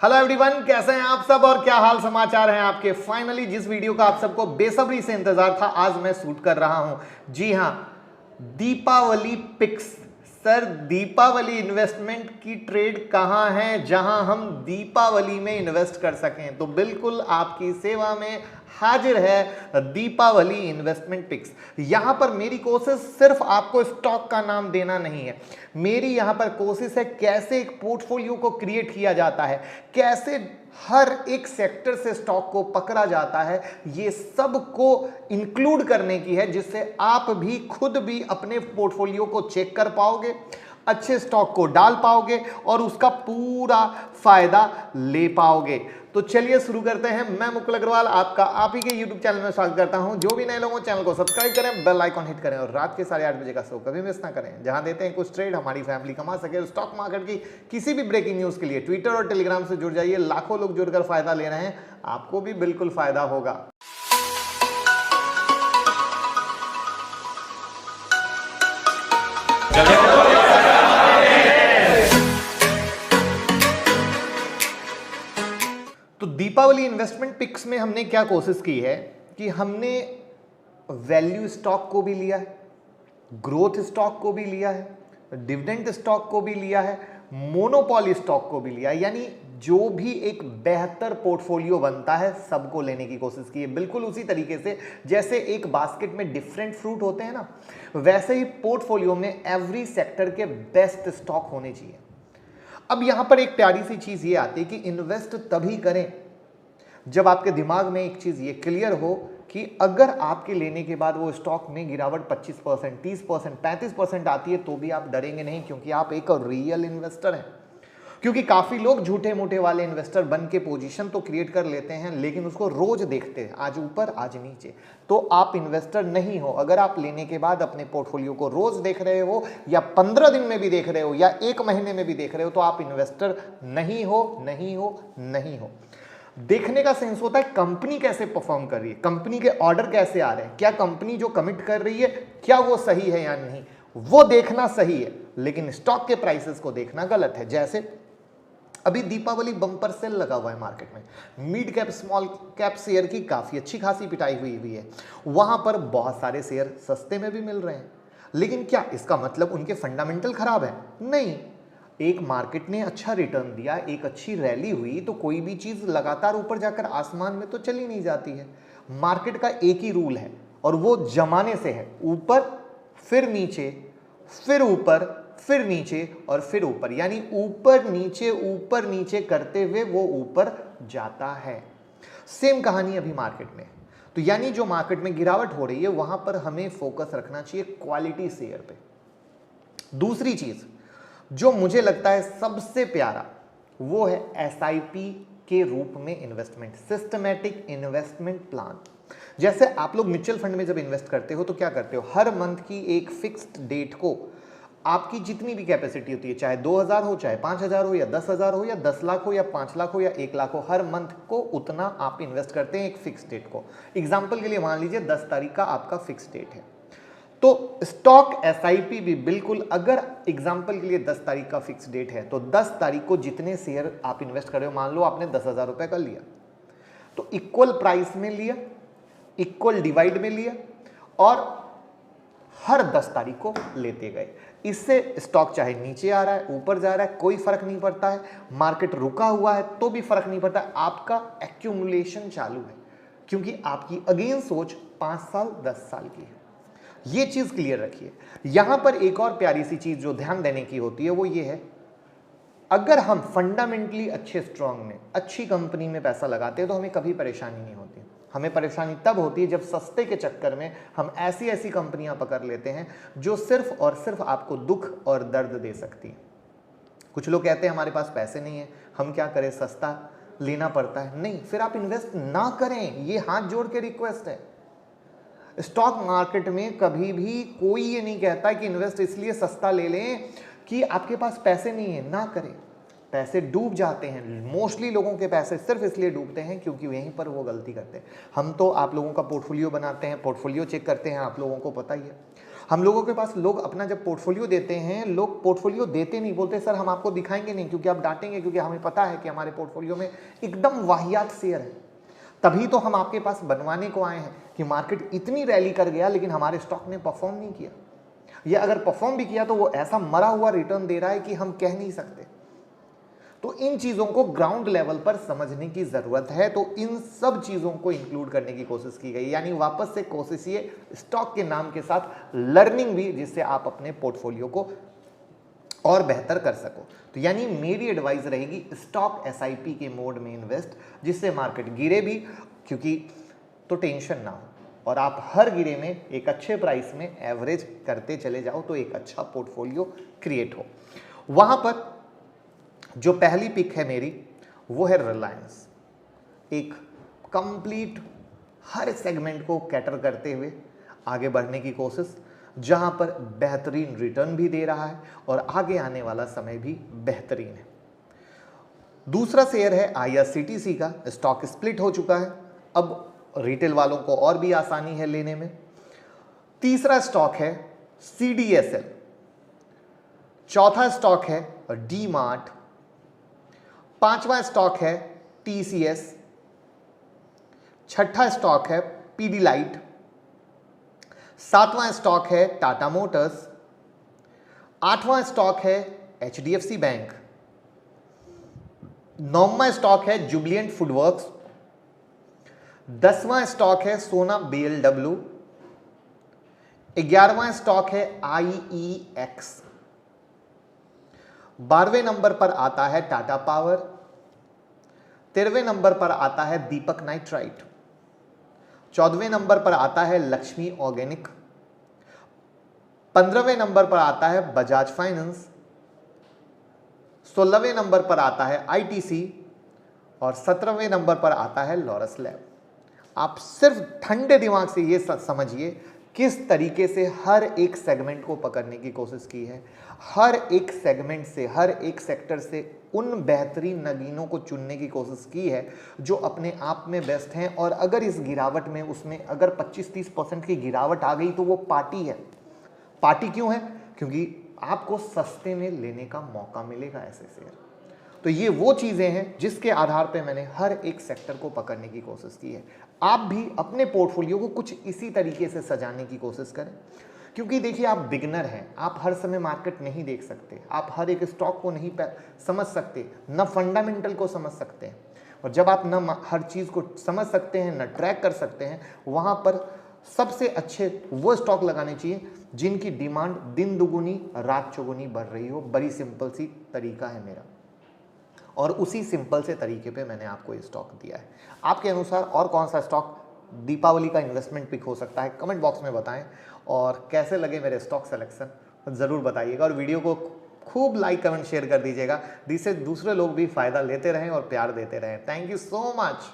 Hello everyone, कैसे हैं आप सब और क्या हाल समाचार हैं आपके। फाइनली जिस वीडियो का आप सबको बेसब्री से इंतजार था आज मैं शूट कर रहा हूं। जी हां, Deepavali picks. Sir, Deepavali investment की ट्रेड कहां है जहां हम दीपावली में इन्वेस्ट कर सकें। तो बिल्कुल आपकी सेवा में हाजिर है दीपावली इन्वेस्टमेंट पिक्स। यहां पर मेरी कोशिश सिर्फ आपको स्टॉक का नाम देना नहीं है, मेरी यहां पर कोशिश है कैसे एक पोर्टफोलियो को क्रिएट किया जाता है, कैसे हर एक सेक्टर से स्टॉक को पकड़ा जाता है, ये सब को इंक्लूड करने की है, जिससे आप भी खुद भी अपने पोर्टफोलियो को चेक कर पाओगे, अच्छे स्टॉक को डाल पाओगे और उसका पूरा फायदा ले पाओगे। तो चलिए शुरू करते हैं। मैं मुकुल अग्रवाल आपका आप ही के YouTube चैनल में स्वागत करता हूं। जो भी नए लोगों चैनल को सब्सक्राइब करें, बेल आइकॉन हिट करें और रात के 8:30 बजे का शो कभी मिस ना करें, जहां देते हैं कुछ ट्रेड हमारी फैमिली कमा सके। स्टॉक मार्केट की किसी भी ब्रेकिंग न्यूज के लिए ट्विटर और टेलीग्राम से जुड़ जाइए। लाखों लोग जुड़कर फायदा ले रहे हैं, आपको भी बिल्कुल फायदा होगा। तो दीपावली इन्वेस्टमेंट पिक्स में हमने क्या कोशिश की है कि हमने वैल्यू स्टॉक को भी लिया है, ग्रोथ स्टॉक को भी लिया है, डिविडेंड स्टॉक को भी लिया है, मोनोपोली स्टॉक को भी लिया है। यानी जो भी एक बेहतर पोर्टफोलियो बनता है सबको लेने की कोशिश की है। बिल्कुल उसी तरीके से जैसे एक बास्केट में डिफरेंट फ्रूट होते हैं ना, वैसे ही पोर्टफोलियो में एवरी सेक्टर के बेस्ट स्टॉक होने चाहिए। अब यहां पर एक प्यारी सी चीज ये आती है कि इन्वेस्ट तभी करें जब आपके दिमाग में एक चीज ये क्लियर हो कि अगर आपके लेने के बाद वो स्टॉक में गिरावट 25%, 30%, 35% आती है तो भी आप डरेंगे नहीं, क्योंकि आप एक रियल इन्वेस्टर हैं। क्योंकि काफी लोग झूठे मूठे वाले इन्वेस्टर बन के पोजीशन तो क्रिएट कर लेते हैं, लेकिन उसको रोज देखते हैं, आज ऊपर आज नीचे। तो आप इन्वेस्टर नहीं हो अगर आप लेने के बाद अपने पोर्टफोलियो को रोज देख रहे हो, या 15 दिन में भी देख रहे हो, या 1 महीने में भी देख रहे हो, तो आप इन्वेस्टर नहीं हो, नहीं हो, नहीं हो। देखने का सेंस होता है कंपनी कैसे परफॉर्म कर रही है, कंपनी के ऑर्डर कैसे आ रहे हैं, क्या कंपनी जो कमिट कर रही है क्या वो सही है या नहीं, वो देखना सही है। लेकिन स्टॉक के प्राइसेस को देखना गलत है। जैसे अभी दीपावली बम्पर सेल लगा हुआ है मार्केट में, mid cap small cap share की काफी अच्छी खासी पिटाई हुई है। वहां पर बहुत सारे शेयर सस्ते में भी मिल रहे हैं, लेकिन क्या इसका मतलब उनके फंडामेंटल खराब है? नहीं। एक मार्केट ने अच्छा रिटर्न दिया, एक अच्छी रैली हुई, तो कोई भी चीज लगातार ऊपर जाकर आसमान में तो चली नहीं जाती है। मार्केट का एक ही रूल है और वो जमाने से है, ऊपर फिर नीचे, फिर ऊपर, फिर नीचे और फिर ऊपर। यानी ऊपर नीचे करते हुए वो ऊपर जाता है। सेम कहानी अभी मार्केट में। तो यानी जो मार्केट में गिरावट हो रही है वहां पर हमें फोकस रखना चाहिए क्वालिटी शेयर पे। दूसरी चीज जो मुझे लगता है सबसे प्यारा, वो है एसआईपी के रूप में इन्वेस्टमेंट, सिस्टमैटिक इन्वेस्टमेंट प्लान। जैसे आप लोग म्यूचुअल फंड में जब इन्वेस्ट करते हो तो क्या करते हो, हर मंथ की एक फिक्स्ड डेट को आपकी जितनी भी कैपेसिटी होती है, चाहे 2000 हो, चाहे 5000 हो, या 10,000 हो, या 10 लाख हो, या 5 लाख हो, या 1 लाख हो, हर मंथ को उतना आप इन्वेस्ट करते हैं एक फिक्स डेट को। एग्जाम्पल के लिए मान लीजिए 10 तारीख का आपका फिक्स डेट है, तो स्टॉक एसआईपी भी बिल्कुल, अगर एग्जाम्पल के लिए 10 तारीख का फिक्स डेट है तो 10 तारीख को जितने शेयर आप इन्वेस्ट कर रहे हो, मान लो आपने 10,000 रुपए का लिया, तो इक्वल प्राइस में लिया, इक्वल डिवाइड में लिया और हर 10 तारीख को लेते गए। इससे स्टॉक चाहे नीचे आ रहा है, ऊपर जा रहा है, कोई फर्क नहीं पड़ता है, मार्केट रुका हुआ है तो भी फर्क नहीं पड़ता, आपका एक्यूमुलेशन चालू है, क्योंकि आपकी अगेन सोच 5 साल 10 साल की है। ये चीज क्लियर रखिए। यहां पर एक और प्यारी सी चीज जो ध्यान देने की होती है वो ये है, अगर हम फंडामेंटली अच्छे स्ट्रांग में अच्छी कंपनी में पैसा लगाते हैं तो हमें कभी परेशानी नहीं होती। हमें परेशानी तब होती है जब सस्ते के चक्कर में हम ऐसी ऐसी कंपनियां पकड़ लेते हैं जो सिर्फ और सिर्फ आपको दुख और दर्द दे सकती है। कुछ लोग कहते हैं हमारे पास पैसे नहीं है, हम क्या करें, सस्ता लेना पड़ता है। नहीं, फिर आप इन्वेस्ट ना करें, ये हाथ जोड़ के रिक्वेस्ट है। स्टॉक मार्केट में कभी भी कोई ये नहीं कहता कि इन्वेस्ट इसलिए सस्ता ले लें कि आपके पास पैसे नहीं है, ना करें। पैसे डूब जाते हैं, मोस्टली लोगों के पैसे सिर्फ इसलिए डूबते हैं क्योंकि यहीं पर वो गलती करते हैं। हम तो आप लोगों का पोर्टफोलियो बनाते हैं, पोर्टफोलियो चेक करते हैं, आप लोगों को पता ही है। हम लोगों के पास लोग अपना जब पोर्टफोलियो देते हैं, लोग पोर्टफोलियो देते नहीं, बोलते सर हम आपको दिखाएंगे नहीं क्योंकि आप डांटेंगे, क्योंकि हमें पता है कि हमारे पोर्टफोलियो में एकदम वाहियात शेयर है। तभी तो हम आपके पास बनवाने को आए हैं कि मार्केट इतनी रैली कर गया लेकिन हमारे स्टॉक ने परफॉर्म नहीं किया, या अगर परफॉर्म भी किया तो वो ऐसा मरा हुआ रिटर्न दे रहा है कि हम कह नहीं सकते। तो इन चीजों को ग्राउंड लेवल पर समझने की जरूरत है, तो इन सब चीजों को इंक्लूड करने की कोशिश की गई, यानी वापस से कोशिश ये स्टॉक के नाम के साथ लर्निंग भी, जिससे आप अपने पोर्टफोलियो को और बेहतर कर सको। तो यानी मेरी एडवाइस रहेगी स्टॉक एसआईपी के मोड में इन्वेस्ट, जिससे मार्केट गिरे भी क्योंकि तो टेंशन ना हो, और आप हर गिरे में एक अच्छे प्राइस में एवरेज करते चले जाओ तो एक अच्छा पोर्टफोलियो क्रिएट हो। वहां पर जो पहली पिक है मेरी वो है रिलायंस, एक कंप्लीट हर सेगमेंट को कैटर करते हुए आगे बढ़ने की कोशिश, जहां पर बेहतरीन रिटर्न भी दे रहा है और आगे आने वाला समय भी बेहतरीन है। दूसरा शेयर है आईआरसीटीसी का, स्टॉक स्प्लिट हो चुका है, अब रिटेल वालों को और भी आसानी है लेने में। तीसरा स्टॉक है सीडीएसएल, चौथा स्टॉक है डी मार्ट, पांचवा स्टॉक है टीसीएस, छठा स्टॉक है पीडीलाइट, सातवां स्टॉक है टाटा मोटर्स, आठवां स्टॉक है एचडीएफसी बैंक, नौवां स्टॉक है जुबिलिएंट फूडवर्क्स, 10वां स्टॉक है सोना बीएलडब्ल्यू, 11वां स्टॉक है आईईएक्स, 12वें नंबर पर आता है टाटा पावर, 13वें नंबर पर आता है दीपक नाइट्राइट, 14वें नंबर पर आता है लक्ष्मी ऑर्गेनिक, 15वें नंबर पर आता है बजाज फाइनेंस, 16वें नंबर पर आता है आईटीसी और 17वें नंबर पर आता है लॉरस लैब। आप सिर्फ ठंडे दिमाग से ये समझिए किस तरीके से हर एक सेगमेंट को पकड़ने की कोशिश की है, हर एक सेगमेंट से, हर एक सेक्टर से उन बेहतरीन नगीनों को चुनने की कोशिश की है जो अपने आप में बेस्ट हैं। और अगर इस गिरावट में उसमें अगर 25-30% की गिरावट आ गई तो वो पार्टी है। पार्टी क्यों है? क्योंकि आपको सस्ते में लेने का मौका मिलेगा ऐसे शेयर। तो ये वो चीज़ें हैं जिसके आधार पे मैंने हर एक सेक्टर को पकड़ने की कोशिश की है। आप भी अपने पोर्टफोलियो को कुछ इसी तरीके से सजाने की कोशिश करें, क्योंकि देखिए आप बिगनर हैं, आप हर समय मार्केट नहीं देख सकते, आप हर एक स्टॉक को नहीं समझ सकते, न फंडामेंटल को समझ सकते हैं। और जब आप न हर चीज़ को समझ सकते हैं, न ट्रैक कर सकते हैं, वहाँ पर सबसे अच्छे वो स्टॉक लगाने चाहिए जिनकी डिमांड दिन दुगुनी रात चौगुनी बढ़ रही हो। बड़ी सिंपल सी तरीका है मेरा, और उसी सिंपल से तरीके पे मैंने आपको ये स्टॉक दिया है। आपके अनुसार और कौन सा स्टॉक दीपावली का इन्वेस्टमेंट पिक हो सकता है, कमेंट बॉक्स में बताएं। और कैसे लगे मेरे स्टॉक सिलेक्शन ज़रूर बताइएगा, और वीडियो को खूब लाइक कमेंट शेयर कर दीजिएगा, जिससे दूसरे लोग भी फ़ायदा लेते रहें और प्यार देते रहें। Thank you so much.